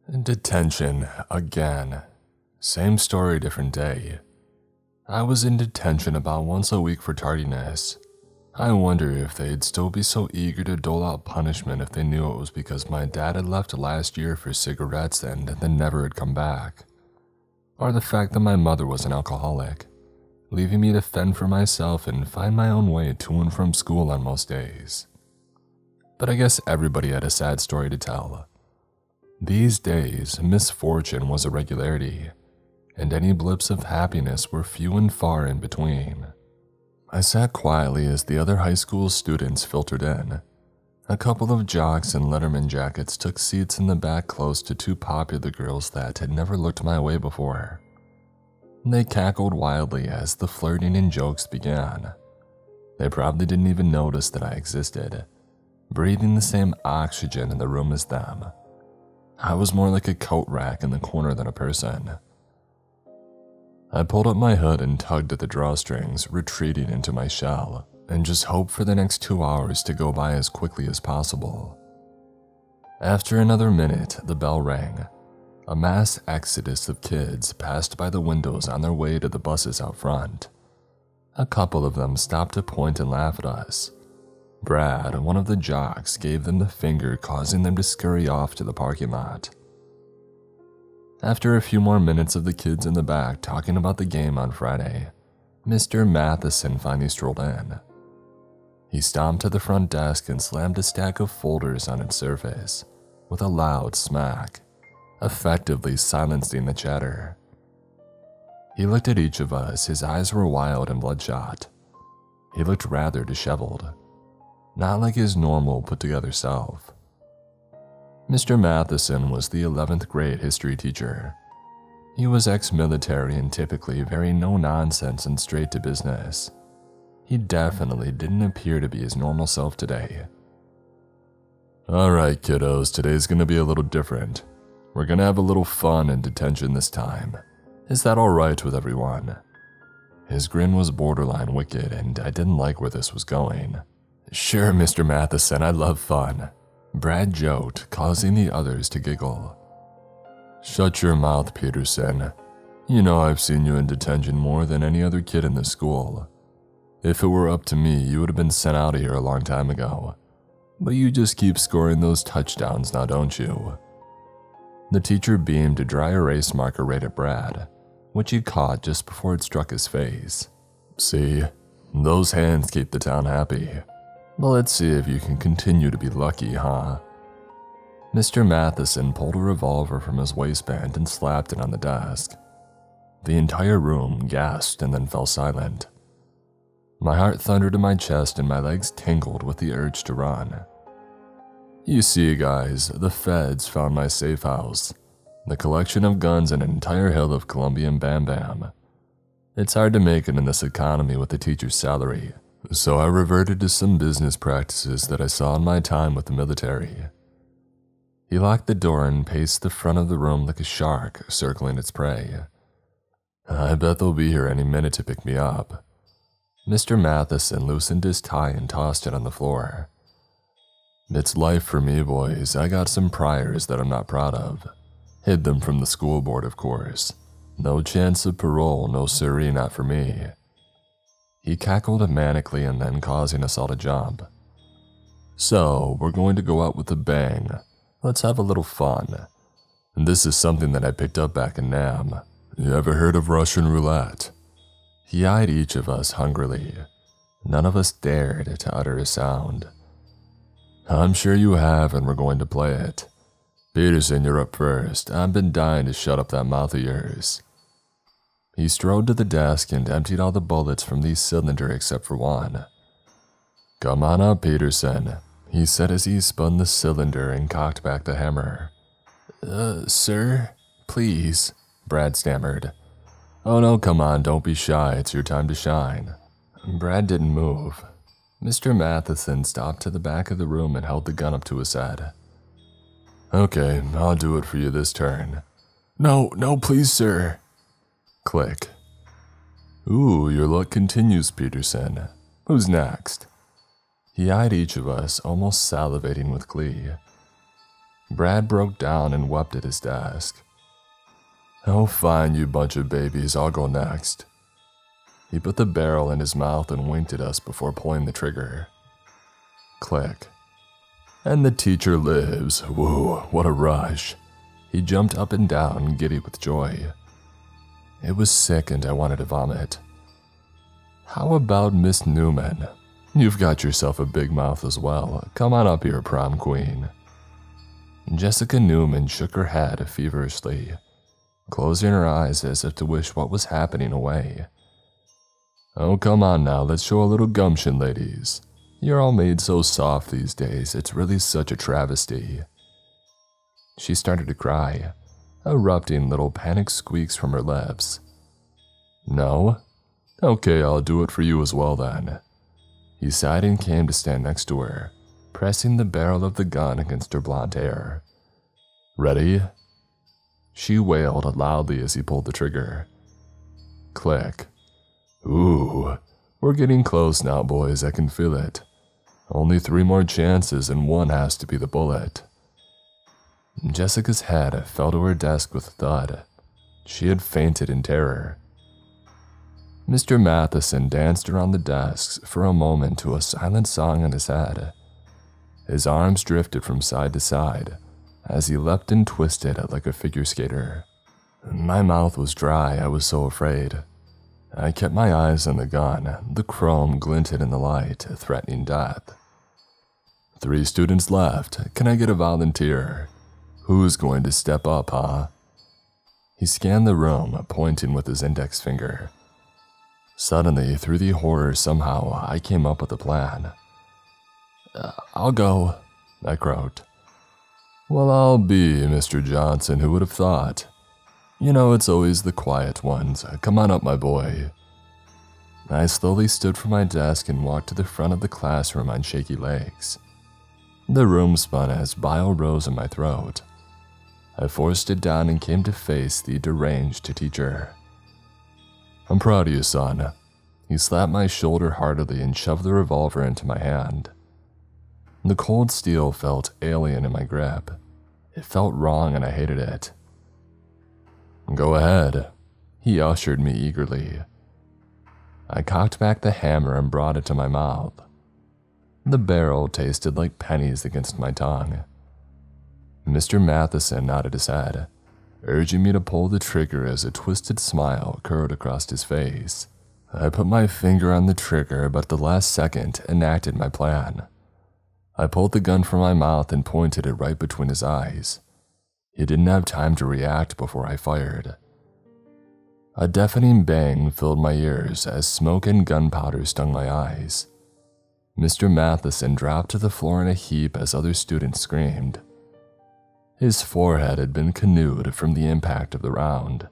Detention, again. Same story, different day. I was in detention about once a week for tardiness. I wonder if they'd still be so eager to dole out punishment if they knew it was because my dad had left last year for cigarettes and then never had come back. Or the fact that my mother was an alcoholic, leaving me to fend for myself and find my own way to and from school on most days. But I guess everybody had a sad story to tell. These days, misfortune was a regularity, and any blips of happiness were few and far in between. I sat quietly as the other high school students filtered in. A couple of jocks in Letterman jackets took seats in the back close to two popular girls that had never looked my way before. They cackled wildly as the flirting and jokes began. They probably didn't even notice that I existed, breathing the same oxygen in the room as them. I was more like a coat rack in the corner than a person. I pulled up my hood and tugged at the drawstrings, retreating into my shell, and just hoped for the next 2 hours to go by as quickly as possible. After another minute, the bell rang. A mass exodus of kids passed by the windows on their way to the buses out front. A couple of them stopped to point and laugh at us. Brad, one of the jocks, gave them the finger, causing them to scurry off to the parking lot. After a few more minutes of the kids in the back talking about the game on Friday, Mr. Matheson finally strolled in. He stomped to the front desk and slammed a stack of folders on its surface with a loud smack, effectively silencing the chatter. He looked at each of us. His eyes were wild and bloodshot. He looked rather disheveled, not like his normal put-together self. Mr. Matheson was the 11th grade history teacher. He was ex-military and typically very no-nonsense and straight to business. He definitely didn't appear to be his normal self today. "Alright, kiddos, today's gonna be a little different. We're gonna have a little fun in detention this time. Is that alright with everyone?" His grin was borderline wicked, and I didn't like where this was going. "Sure, Mr. Matheson, I love fun," Brad joked, causing the others to giggle. "Shut your mouth, Peterson. You know I've seen you in detention more than any other kid in this school. If it were up to me, you would have been sent out of here a long time ago. But you just keep scoring those touchdowns now, don't you?" The teacher beamed a dry erase marker right at Brad, which he caught just before it struck his face. "See, those hands keep the town happy. Well, let's see if you can continue to be lucky, huh?" Mr. Matheson pulled a revolver from his waistband and slapped it on the desk. The entire room gasped and then fell silent. My heart thundered in my chest and my legs tingled with the urge to run. "You see, guys, the feds found my safe house, the collection of guns and an entire hill of Colombian Bam Bam. It's hard to make it in this economy with a teacher's salary. So I reverted to some business practices that I saw in my time with the military." He locked the door and paced the front of the room like a shark circling its prey. "I bet they'll be here any minute to pick me up." Mr. Matheson loosened his tie and tossed it on the floor. "It's life for me, boys. I got some priors that I'm not proud of. Hid them from the school board, of course. No chance of parole, no siree, not for me." He cackled manically and then causing us all to jump. "So, we're going to go out with a bang. Let's have a little fun. This is something that I picked up back in Nam. You ever heard of Russian roulette?" He eyed each of us hungrily. None of us dared to utter a sound. "I'm sure you have, and we're going to play it. Peterson, you're up first. I've been dying to shut up that mouth of yours." He strode to the desk and emptied all the bullets from the cylinder except for one. "Come on up, Peterson," he said as he spun the cylinder and cocked back the hammer. Sir? Please," Brad stammered. "Oh no, come on, don't be shy, it's your time to shine." Brad didn't move. Mr. Matheson stopped to the back of the room and held the gun up to his head. "Okay, I'll do it for you this turn." No, please, sir." Click. "Ooh, your luck continues, Peterson. Who's next?" He eyed each of us, almost salivating with glee. Brad broke down and wept at his desk. "Oh, fine, you bunch of babies, I'll go next." He put the barrel in his mouth and winked at us before pulling the trigger. Click. And the teacher lives. Woo, what a rush. He jumped up and down, giddy with joy. It was sick and I wanted to vomit. "How about Miss Newman? You've got yourself a big mouth as well. Come on up here, prom queen." Jessica Newman shook her head feverishly, closing her eyes as if to wish what was happening away. "Oh, come on now, let's show a little gumption, ladies. You're all made so soft these days, it's really such a travesty." She started to cry, erupting little panic squeaks from her lips. "No? Okay, I'll do it for you as well then." He sighed and came to stand next to her, pressing the barrel of the gun against her blonde hair. "Ready?" She wailed loudly as he pulled the trigger. Click. "Ooh, we're getting close now, boys, I can feel it. Only 3 more chances and one has to be the bullet." Jessica's head fell to her desk with a thud. She had fainted in terror. Mr. Matheson danced around the desks for a moment to a silent song in his head. His arms drifted from side to side as he leapt and twisted like a figure skater. My mouth was dry, I was so afraid. I kept my eyes on the gun. The chrome glinted in the light, threatening death. 3 students left. Can I get a volunteer? Who's going to step up, huh? He scanned the room, pointing with his index finger. Suddenly, through the horror somehow, I came up with a plan. "I'll go," I croaked. "Well, I'll be, Mr. Johnson, who would have thought? You know, it's always the quiet ones. Come on up, my boy." I slowly stood from my desk and walked to the front of the classroom on shaky legs. The room spun as bile rose in my throat. I forced it down and came to face the deranged teacher. "I'm proud of you, son." He slapped my shoulder heartily and shoved the revolver into my hand. The cold steel felt alien in my grip. It felt wrong and I hated it. "Go ahead." He ushered me eagerly. I cocked back the hammer and brought it to my mouth. The barrel tasted like pennies against my tongue. Mr. Matheson nodded his head, urging me to pull the trigger as a twisted smile curled across his face. I put my finger on the trigger, but at the last second enacted my plan. I pulled the gun from my mouth and pointed it right between his eyes. He didn't have time to react before I fired. A deafening bang filled my ears as smoke and gunpowder stung my eyes. Mr. Matheson dropped to the floor in a heap as other students screamed. His forehead had been canoed from the impact of the round.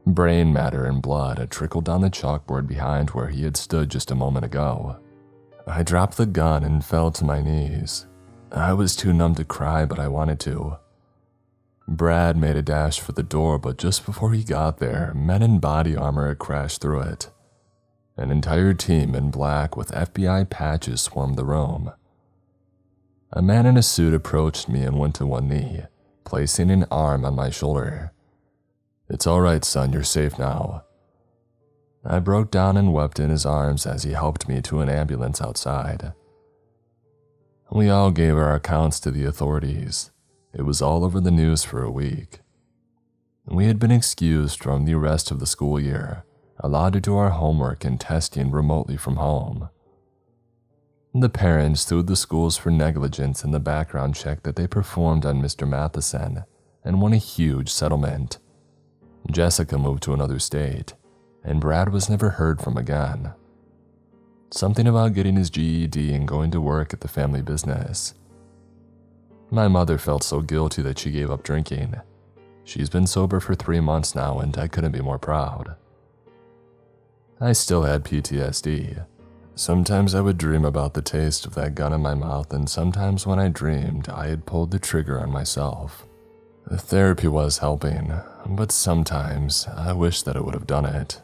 Brain matter and blood had trickled down the chalkboard behind where he had stood just a moment ago. I dropped the gun and fell to my knees. I was too numb to cry, but I wanted to. Brad made a dash for the door, but just before he got there, men in body armor had crashed through it. An entire team in black with FBI patches swarmed the room. A man in a suit approached me and went to one knee, placing an arm on my shoulder. "It's all right, son, you're safe now." I broke down and wept in his arms as he helped me to an ambulance outside. We all gave our accounts to the authorities. It was all over the news for a week. We had been excused from the rest of the school year, allowed to do our homework and testing remotely from home. The parents sued the schools for negligence in the background check that they performed on Mr. Matheson and won a huge settlement. Jessica moved to another state, and Brad was never heard from again. Something about getting his GED and going to work at the family business. My mother felt so guilty that she gave up drinking. She's been sober for 3 months now, and I couldn't be more proud. I still had PTSD. Sometimes I would dream about the taste of that gun in my mouth, and sometimes when I dreamed, I had pulled the trigger on myself. The therapy was helping, but sometimes I wish that it would have done it.